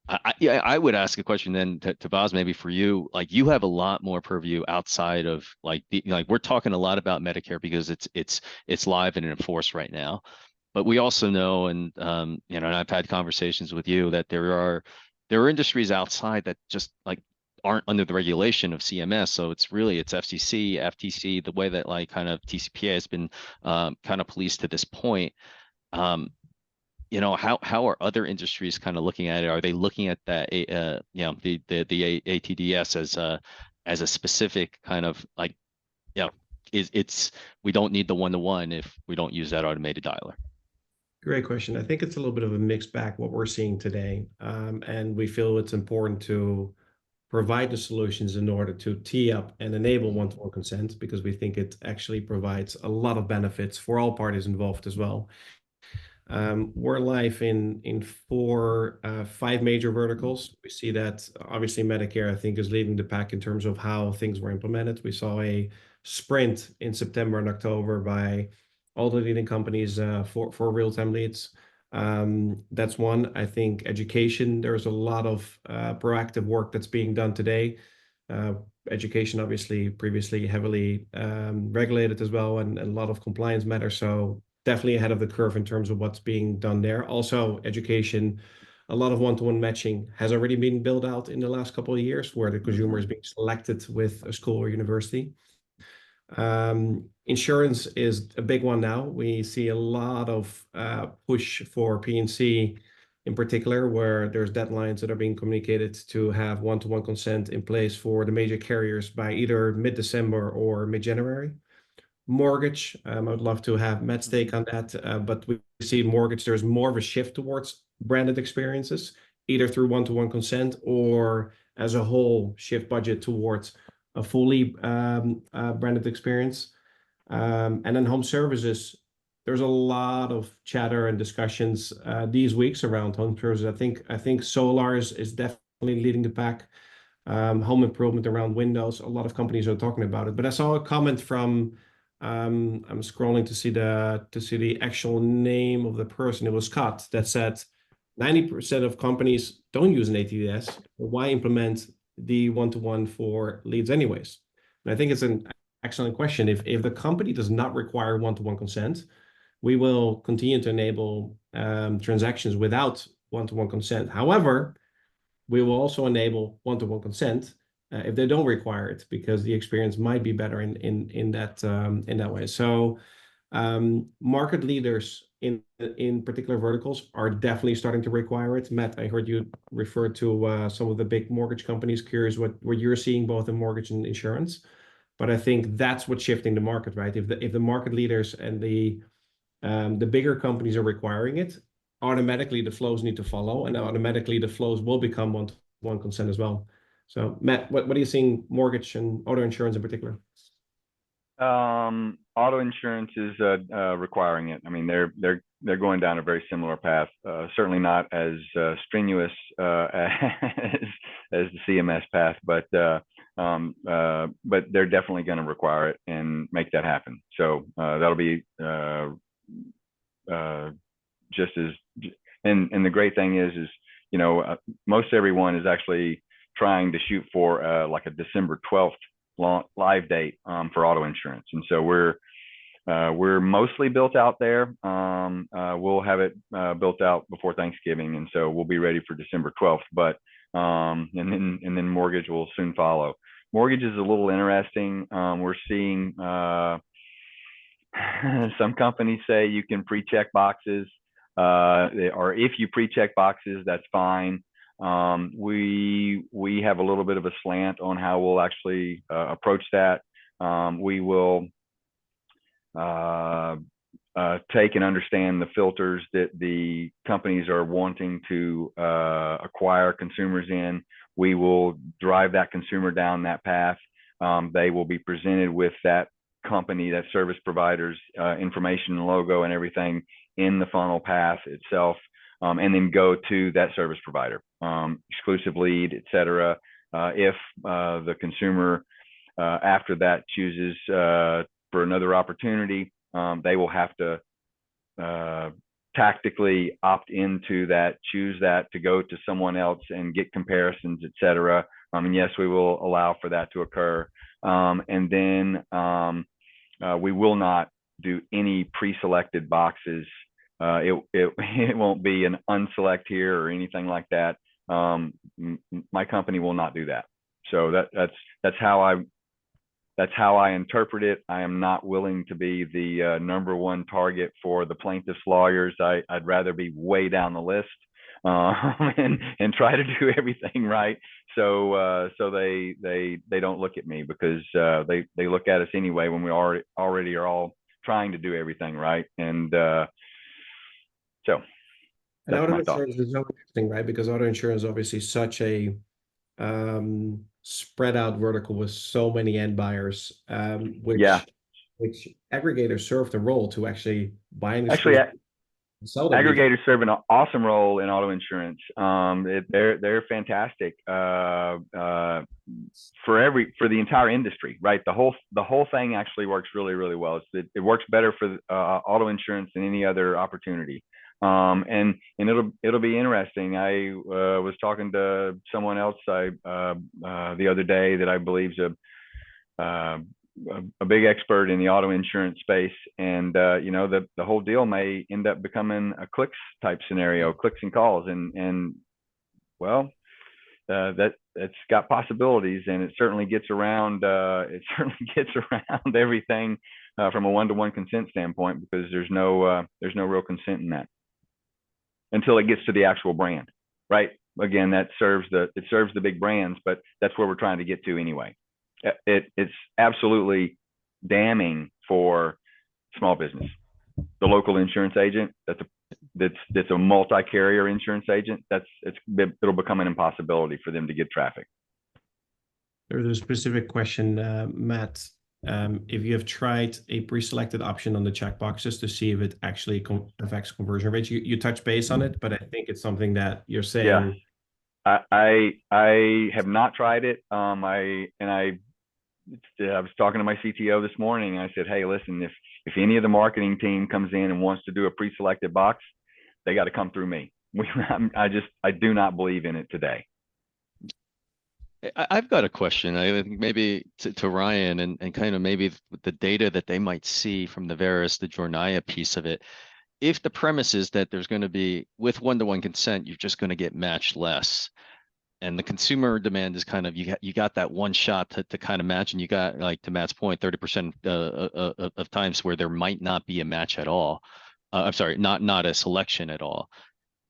I would ask a question then to Boz, maybe for you. Like you have a lot more purview outside of like like we're talking a lot about Medicare because it's live and enforced right now, but we also know and you know and I've had conversations with you that there are industries outside that just like aren't under the regulation of CMS. So it's FCC, FTC, the way that like kind of TCPA has been kind of policed to this point. You know, how are other industries kind of looking at it? Are they looking at that, you know, the ATDS as a specific kind of like, you know, we don't need the one-to-one if we don't use that automated dialer. Great question. I think it's a little bit of a mixed bag what we're seeing today, and we feel it's important to provide the solutions in order to tee up and enable one-to-one consent because we think it actually provides a lot of benefits for all parties involved as well. We're live in five major verticals. We see that obviously Medicare, I think, is leading the pack in terms of how things were implemented. We saw a sprint in September and October by all the leading companies for real-time leads. That's one. I think education, there's a lot of proactive work that's being done today. Education, obviously, previously heavily regulated as well, and a lot of compliance matters. So definitely ahead of the curve in terms of what's being done there. Also, education, a lot of one-to-one matching has already been built out in the last couple of years where the consumer is being selected with a school or university. Insurance is a big one now. We see a lot of push for P&C in particular, where there's deadlines that are being communicated to have one-to-one consent in place for the major carriers by either mid-December or mid-January. mortgage. I would love to have Matt's take on that, but we see mortgage, there's more of a shift towards branded experiences, either through one-to-one consent or as a whole shift budget towards a fully branded experience. And then home services, there's a lot of chatter and discussions these weeks around home services. I think solar is definitely leading the pack. Home improvement around windows, a lot of companies are talking about it. But I saw a comment from I'm scrolling to see the actual name of the person. It was Scott that said 90% of companies don't use an ATS. Why implement the one-to-one for leads anyways? And I think it's an excellent question. If the company does not require one-to-one consent, we will continue to enable transactions without one-to-one consent. However, we will also enable one-to-one consent if they don't require it, because the experience might be better in that way. So market leaders in particular verticals are definitely starting to require it. Matt, I heard you refer to some of the big mortgage companies. Curious what you're seeing both in mortgage and insurance. But I think that's what's shifting the market, right? If the market leaders and the bigger companies are requiring it, automatically the flows need to follow, and automatically the flows will become one-to-one consent as well. So Matt, what are you seeing mortgage and auto insurance in particular? Auto insurance is requiring it. I mean, they're going down a very similar path. Certainly not as strenuous as the CMS path, but they're definitely going to require it and make that happen. So that'll be just as. And the great thing is most everyone is actually trying to shoot for like a December 12th live date for auto insurance, and so we're mostly built out there. We'll have it built out before Thanksgiving, and so we'll be ready for December 12th. But and then mortgage will soon follow. Mortgage is a little interesting. We're seeing some companies say you can pre-check boxes, or if you pre-check boxes, that's fine. We have a little bit of a slant on how we'll actually approach that. We will take and understand the filters that the companies are wanting to acquire consumers in. We will drive that consumer down that path. They will be presented with that company, that service provider's information and logo and everything in the funnel path itself, and then go to that service provider, exclusive lead, etc. If the consumer after that chooses for another opportunity, they will have to tactically opt into that, choose that to go to someone else and get comparisons, etc. And yes, we will allow for that to occur. And then we will not do any pre-selected boxes. It won't be an unselect here or anything like that. My company will not do that. So that's how I interpret it. I am not willing to be the number one target for the plaintiff's lawyers. I'd rather be way down the list and try to do everything right. So they don't look at me, because they look at us anyway when we already are all trying to do everything right. And so and auto insurance is so interesting, right? Because auto insurance is obviously such a spread out vertical with so many end buyers, which aggregators serve the role to actually buy and sell them. Aggregators serve an awesome role in auto insurance. They're fantastic for the entire industry, right? The whole thing actually works really, really well. It works better for auto insurance than any other opportunity. And it'll be interesting. I was talking to someone else the other day that I believe is a big expert in the auto insurance space, and the whole deal may end up becoming a clicks type scenario, clicks and calls, and well, that's got possibilities, and it certainly gets around everything from a one-to-one consent standpoint, because there's no real consent in that until it gets to the actual brand, right? Again, it serves the big brands, but that's where we're trying to get to anyway. It's absolutely damning for small business. The local insurance agent, that's a multi-carrier insurance agent, it'll become an impossibility for them to get traffic. There's a specific question, Matt. If you have tried a pre-selected option on the checkboxes to see if it actually affects conversion rates, you touch base on it, but I think it's something that you're saying. Yeah, I have not tried it. I was talking to my CTO this morning. And I said, hey, listen, if any of the marketing team comes in and wants to do a pre-selected box, they got to come through me. I do not believe in it today. I've got a question. I think maybe to Ryan and kind of maybe the data that they might see from the Verus, the Jornaya piece of it. If the premise is that there's going to be, with one-to-one consent, you're just going to get matched less. And the consumer demand is kind of, you got that one shot to kind of match, and you got, like to Matt's point, 30% of times where there might not be a match at all. I'm sorry, not a selection at all.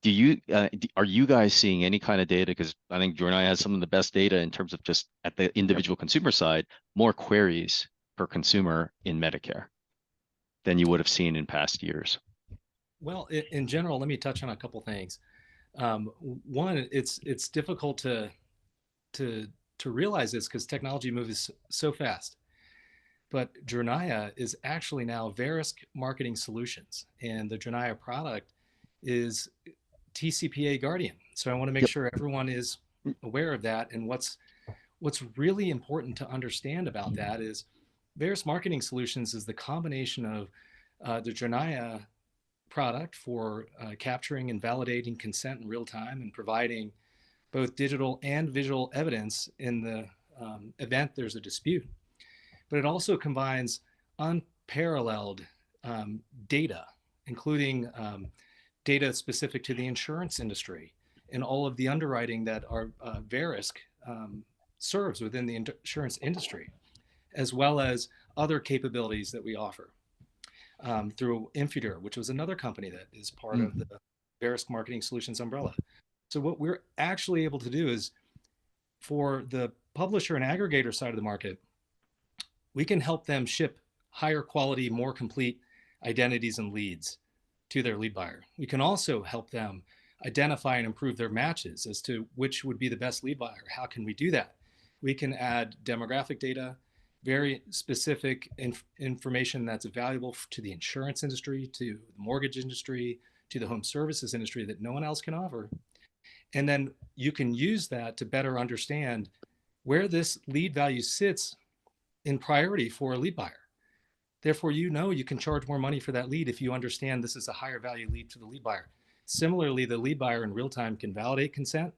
Are you guys seeing any kind of data? Because I think Jornaya has some of the best data in terms of just at the individual consumer side, more queries per consumer in Medicare than you would have seen in past years. Well, in general, let me touch on a couple things. One, it's difficult to realize this because technology moves so fast. But Jornaya is actually now Verisk Marketing Solutions, and the Jornaya product is TCPA Guardian. So I want to make sure everyone is aware of that. And what's really important to understand about that is Verisk Marketing Solutions is the combination of the Jornaya product for capturing and validating consent in real time and providing both digital and visual evidence in the event there's a dispute. But it also combines unparalleled data, including data specific to the insurance industry and all of the underwriting that our Verisk serves within the insurance industry, as well as other capabilities that we offer through Infutor, which was another company that is part of the Verisk Marketing Solutions umbrella. So what we're actually able to do is, for the publisher and aggregator side of the market, we can help them ship higher quality, more complete identities and leads to their lead buyer. We can also help them identify and improve their matches as to which would be the best lead buyer. How can we do that? We can add demographic data, very specific information that's valuable to the insurance industry, to the mortgage industry, to the home services industry that no one else can offer. And then you can use that to better understand where this lead value sits in priority for a lead buyer. Therefore, you can charge more money for that lead if you understand this is a higher value lead to the lead buyer. Similarly, the lead buyer in real time can validate consent,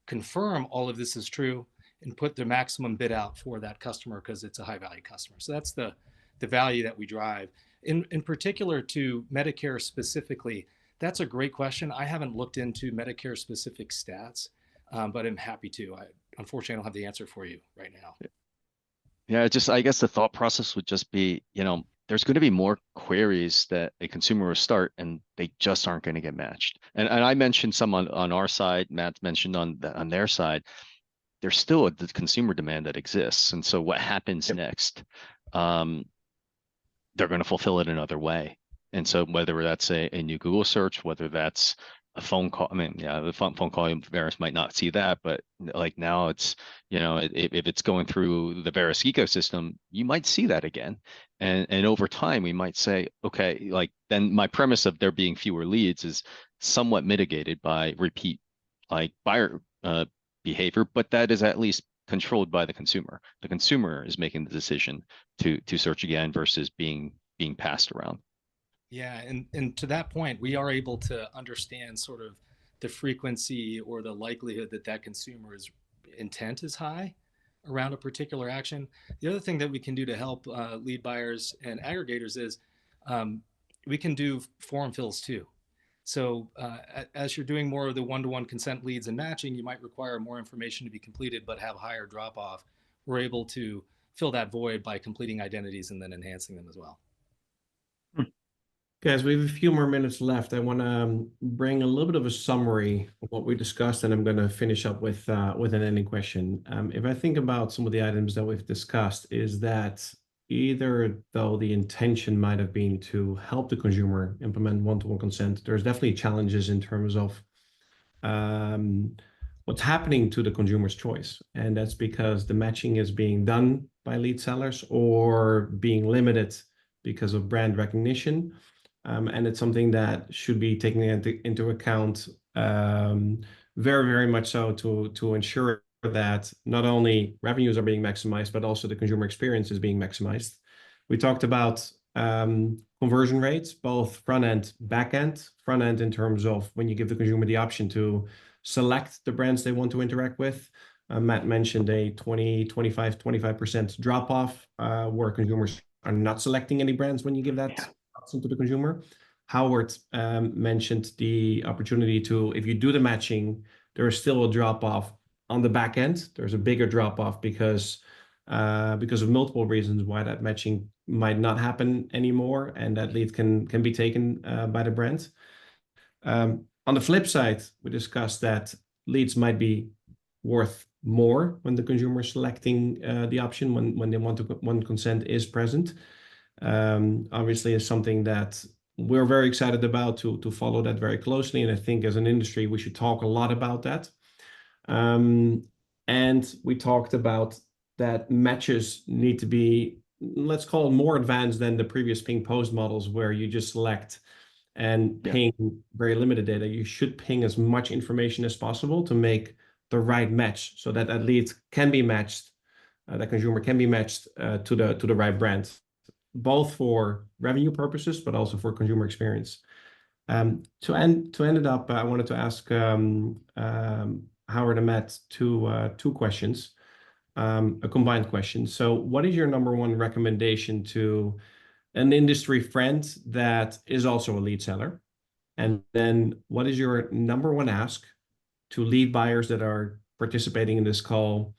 confirm all of this is true, and put the maximum bid out for that customer because it's a high value customer. So that's the value that we drive. In particular to Medicare specifically, that's a great question. I haven't looked into Medicare specific stats, but I'm happy to. Unfortunately, I don't have the answer for you right now. Yeah, I guess the thought process would just be, there's going to be more queries that a consumer will start and they just aren't going to get matched. And I mentioned some on our side, Matt mentioned on their side. There's still the consumer demand that exists. And so what happens next? They're going to fulfill it another way. And so whether that's a new Google search, whether that's a phone call, the phone call, Verisk might not see that, but like now it's, if it's going through the Verisk ecosystem, you might see that again. And over time, we might say, okay, like then my premise of there being fewer leads is somewhat mitigated by repeat like buyer behavior, but that is at least controlled by the consumer. The consumer is making the decision to search again versus being passed around. Yeah, and to that point, we are able to understand sort of the frequency or the likelihood that consumer's intent is high around a particular action. The other thing that we can do to help lead buyers and aggregators is we can do form fills too. So as you're doing more of the one-to-one consent leads and matching, you might require more information to be completed, but have higher drop-off. We're able to fill that void by completing identities and then enhancing them as well. Guys, we have a few more minutes left. I want to bring a little bit of a summary of what we discussed, and I'm going to finish up with an ending question. If I think about some of the items that we've discussed, is that either though the intention might have been to help the consumer implement one-to-one consent, there's definitely challenges in terms of what's happening to the consumer's choice. And that's because the matching is being done by lead sellers or being limited because of brand recognition. And it's something that should be taken into account very, very much so to ensure that not only revenues are being maximized, but also the consumer experience is being maximized. We talked about conversion rates, both front end, back end. Front end in terms of when you give the consumer the option to select the brands they want to interact with. Matt mentioned a 25% drop off where consumers are not selecting any brands when you give that option to the consumer. Howard mentioned the opportunity to, if you do the matching, there is still a drop off on the back end. There's a bigger drop off because of multiple reasons why that matching might not happen anymore, and that lead can be taken by the brand. On the flip side, we discussed that leads might be worth more when the consumer is selecting the option when they want consent is present. Obviously, is something that we're very excited about to follow that very closely, and I think as an industry we should talk a lot about that. And we talked about that matches need to be, let's call it, more advanced than the previous ping post models where you just select and ping very limited data. You should ping as much information as possible to make the right match so that lead can be matched, that consumer can be matched to the right brand, both for revenue purposes, but also for consumer experience. To end it up, I wanted to ask Howard and Matt two questions, a combined question. So what is your number one recommendation to an industry friend that is also a lead seller? And then what is your number one ask to lead buyers that are participating in this call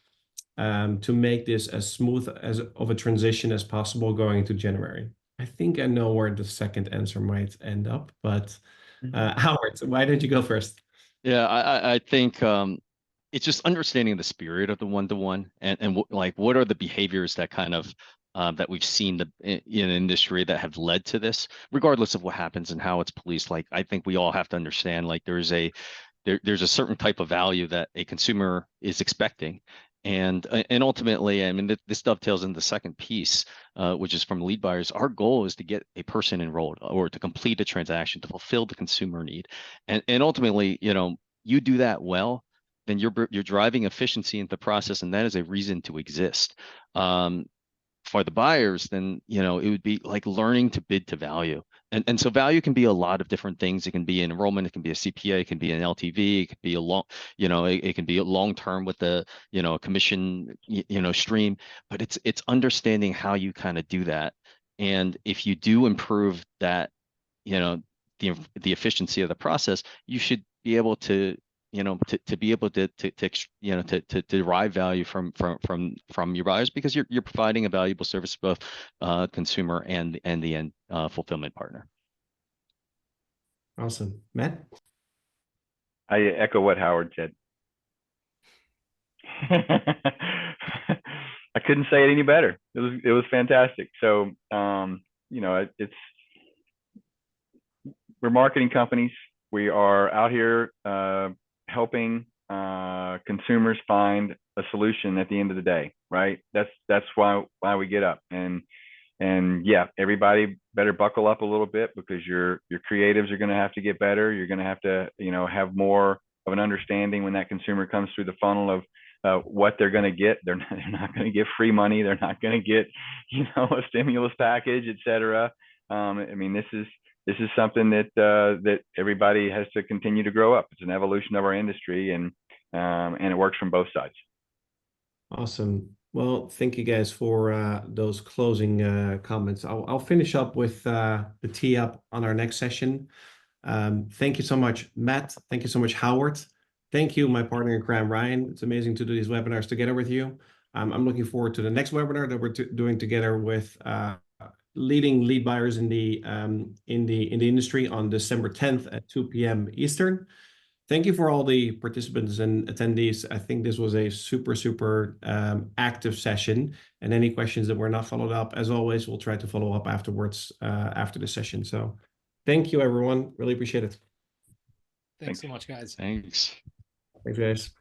to make this as smooth as of a transition as possible going into January? I think I know where the second answer might end up, but Howard, why don't you go first? Yeah, I think it's just understanding the spirit of the one-to-one and what are the behaviors that kind of that we've seen in industry that have led to this, regardless of what happens and how it's policed. Like, I think we all have to understand, like, there's a certain type of value that a consumer is expecting. And ultimately, I mean, this dovetails in the second piece, which is from lead buyers. Our goal is to get a person enrolled or to complete a transaction to fulfill the consumer need. And ultimately, you do that well, then you're driving efficiency into the process, and that is a reason to exist. For the buyers, then it would be like learning to bid to value. And so value can be a lot of different things. It can be an enrollment, it can be a CPA, it can be an LTV, it can be a long, it can be a long term with the commission stream. But it's understanding how you kind of do that. And if you do improve that, the efficiency of the process, you should be able to to be able to derive value from your buyers, because you're providing a valuable service to both consumer and the end fulfillment partner. Awesome. Matt? I echo what Howard said. I couldn't say it any better. It was fantastic. So we're marketing companies. We are out here helping consumers find a solution at the end of the day, right? That's why we get up. And yeah, everybody better buckle up a little bit, because your creatives are going to have to get better. You're going to have to have more of an understanding when that consumer comes through the funnel of what they're going to get. They're not going to get free money. They're not going to get a stimulus package, etc. I mean, this is something that everybody has to continue to grow up. It's an evolution of our industry, and it works from both sides. Awesome. Well, thank you guys for those closing comments. I'll finish up with the tee up on our next session. Thank you so much, Matt. Thank you so much, Howard. Thank you, my partner in crime, Ryan. It's amazing to do these webinars together with you. I'm looking forward to the next webinar that we're doing together with leading lead buyers in the industry on December 10th at 2 p.m. Eastern. Thank you for all the participants and attendees. I think this was a super active session, and any questions that were not followed up, as always, we'll try to follow up afterwards after the session. So thank you, everyone. Really appreciate it. Thanks so much, guys. Thanks. Thanks, guys.